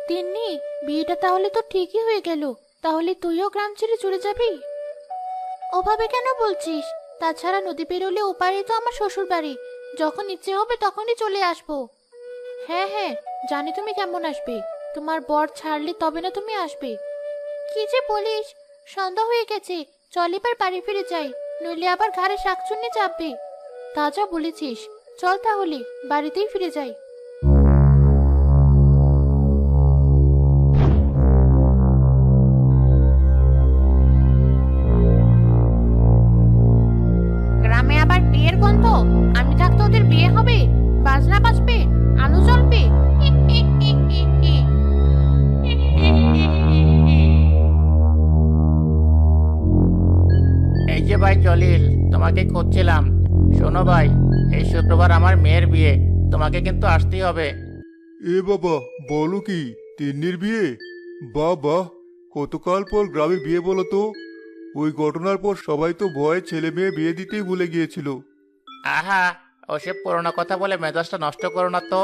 তিন্নি, বিয়েটা তাহলে তো ঠিকই হয়ে গেল। তাহলে তুইও গ্রাম ছেড়ে চলে যাবি? ওভাবে কেন বলছিস? তাছাড়া নদী পেরোলে ওপারেই তো আমার শ্বশুর বাড়ি। যখন ইচ্ছে হবে তখনই চলে আসবো। হ্যাঁ হ্যাঁ, জানি তুমি কেমন আসবে। তোমার বর ছাড়লে তবে না তুমি আসবে। কি যে বলিস! সন্ধ্যা হয়ে গেছে, চল এবার বাড়ি ফিরে যাই, নইলে আবার ঘাড়ে শাকচুন্নি চাপবে। তা যা বলেছিস, চল তাহলে বাড়িতেই ফিরে যাই। গ্রামে আবার বিয়ের গন্ধ। আমি থাকতে ওদের বিয়ে হবে? বাজনা বাজবে, আলো জ্বলবে। এই যে ভাই জলিল, তোমাকে খুঁজছিলাম। শোনো ভাই, এই শুক্রবার আমার মেয়ের বিয়ে, তোমাকে কিন্তু আসতেই হবে। এ বাবা, বলো কি? তিন্নির বিয়ে? বাহ বাহ, কতকাল পর গ্রামে বিয়ে বলো তো। ওই ঘটনার পর সবাই তো ভয়ে ছেলে মেয়ে বিয়ে দিতেই ভুলে গিয়েছিল। আহা, ওসব পুরোনো কথা বলে মেজাজটা নষ্ট করো না তো।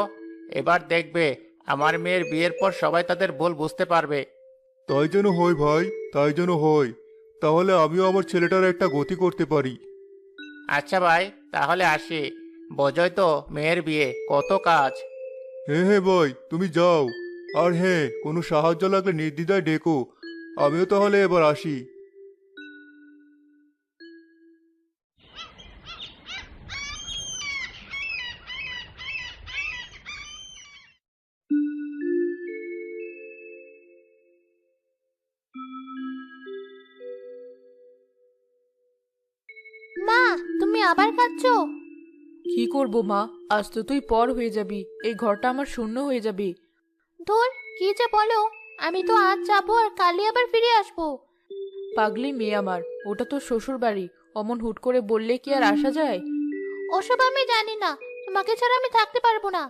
এবার দেখবে, আমার মেয়ের বিয়ের পর সবাই তাদের ভুল বুঝতে পারবে। তাই যেন হয় ভাই, তাই যেন হয়। তাহলে আমিও আমার ছেলেটার একটা গতি করতে পারি। আচ্ছা ভাই, তাহলে আসি। বোঝোই তো, মেয়ের বিয়ে কত কাজ। হ্যাঁ হ্যাঁ ভাই, তুমি যাও। আর হ্যাঁ, কোনো সাহায্য লাগলে নির্দ্বিধায় ডেকো। আমিও তাহলে এবার আসি। মা, তুমি আবার কাঁদছো? কি করব মা, আজ তো তুই পর হয়ে যাবি, এই ঘরটা আমার শূন্য হয়ে যাবে। ধুর, কি যে বলো! আমি তো আজ যাবো আর কালই আবার ফিরে আসবো। পাগলি মেয়ে আমার, ওটা তো শ্বশুর বাড়ি, অমন হুট করে বললে কি আর আসা যায়? ওসব আমি জানি না, তোমাকে ছাড়া আমি থাকতে পারবো না।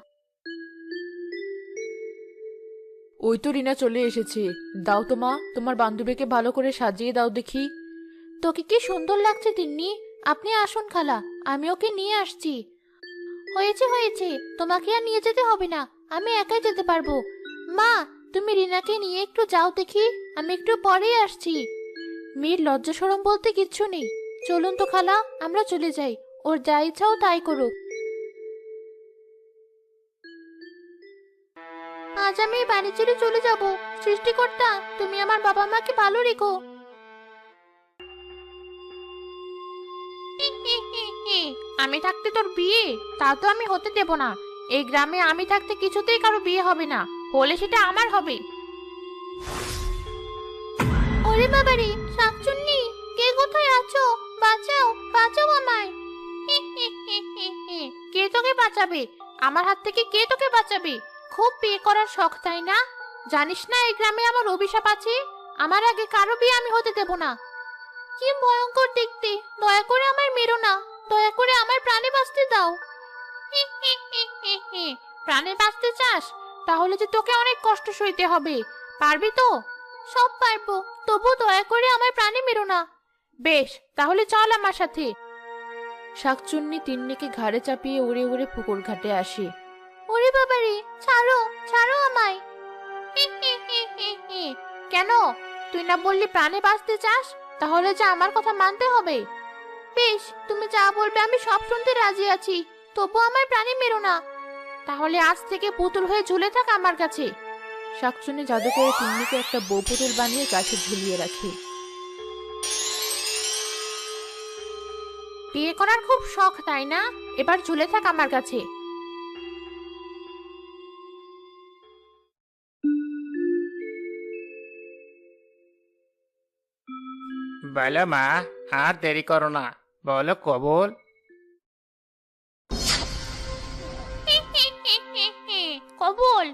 ওই তো রিনা চলে এসেছে। দাও তো মা, তোমার বান্ধবীকে ভালো করে সাজিয়ে দাও দেখি। তোকে কি সুন্দর লাগছে তিন্নি! আপনি আসুন খালা, আমি ওকে নিয়ে আসছি। হয়েছে হয়েছে, তোমাকে আর নিয়ে যেতে হবে না, আমি একাই যেতে পারবো। মা, তুমি রিনাকে নিয়ে একটু যাও দেখি, আমি একটু পরেই আসছি। মেয়ের লজ্জা শরম বলতে কিচ্ছু নেই। চলুন তো খালা, আমরা চলে যাই। ওর যা ইচ্ছা ও তাই করুক। আজ আমি এই বাড়ি ছেড়ে চলে যাব। সৃষ্টিকর্তা, তুমি আমার বাবা মাকে ভালো রেখো। আমি থাকতে তোর বিয়ে? তা তো আমি হতে দেব না। এই গ্রামে আমি থাকতে কিছুতেই কারো বিয়ে হবে না, হলে সেটা আমার হবে। ওরে বাবারে, শাকচুন্নি! কে কোথায় আছো? বাঁচাও, বাঁচাও আমায়! কে তোকে বাঁচাবে? আমার হাত থেকে কে তোকে বাঁচাবে? খুব বিয়ে করার শখ, তাই না? জানিস না এই গ্রামে আমার অভিশাপ আছে, আমার আগে কারো বিয়ে আমি হতে দেব না। কি ভয়ঙ্কর দেখতে! দয়া করে আমায় মেরো না, দয়া করে আমার প্রাণে বাঁচতে দাও। প্রাণে বাঁচতে চাস? তাহলে যে তোকে অনেক কষ্ট সইতে হবে। পারবি তো? সব পারবো, তবু দয়া করে আমার প্রাণে মেরো না। বেশ, তাহলে চল আমার সাথে। শাকচুন্নি তিন্নিকে ঘাড়ে চাপিয়ে উড়ে উড়ে পুকুর ঘাটে আসে। ওরে বাবারে, ছাড়ো, ছাড়ো আমায়! কেন? তুই না বললি প্রাণে বাঁচতে চাস? তাহলে যে আমার কথা মানতে হবে। বেশ, তুমি যা বলবে আমি সব শুনতে রাজি আছি, তবু আমার প্রাণে মেরো না। তাহলে আজ থেকে পুতুল হয়ে ঝুলে থাক আমার কাছে। শাকচুন্নি জাদু করে তিন্নিকে একটা বউ পুতুল বানিয়ে গাছে ঝুলিয়ে রাখে। বিয়ে করার খুব শখ, তাই না? এবার ঝুলে থাক আমার কাছে। বলো মা, আর দেরি করো না, বলো কবুল। কবুল।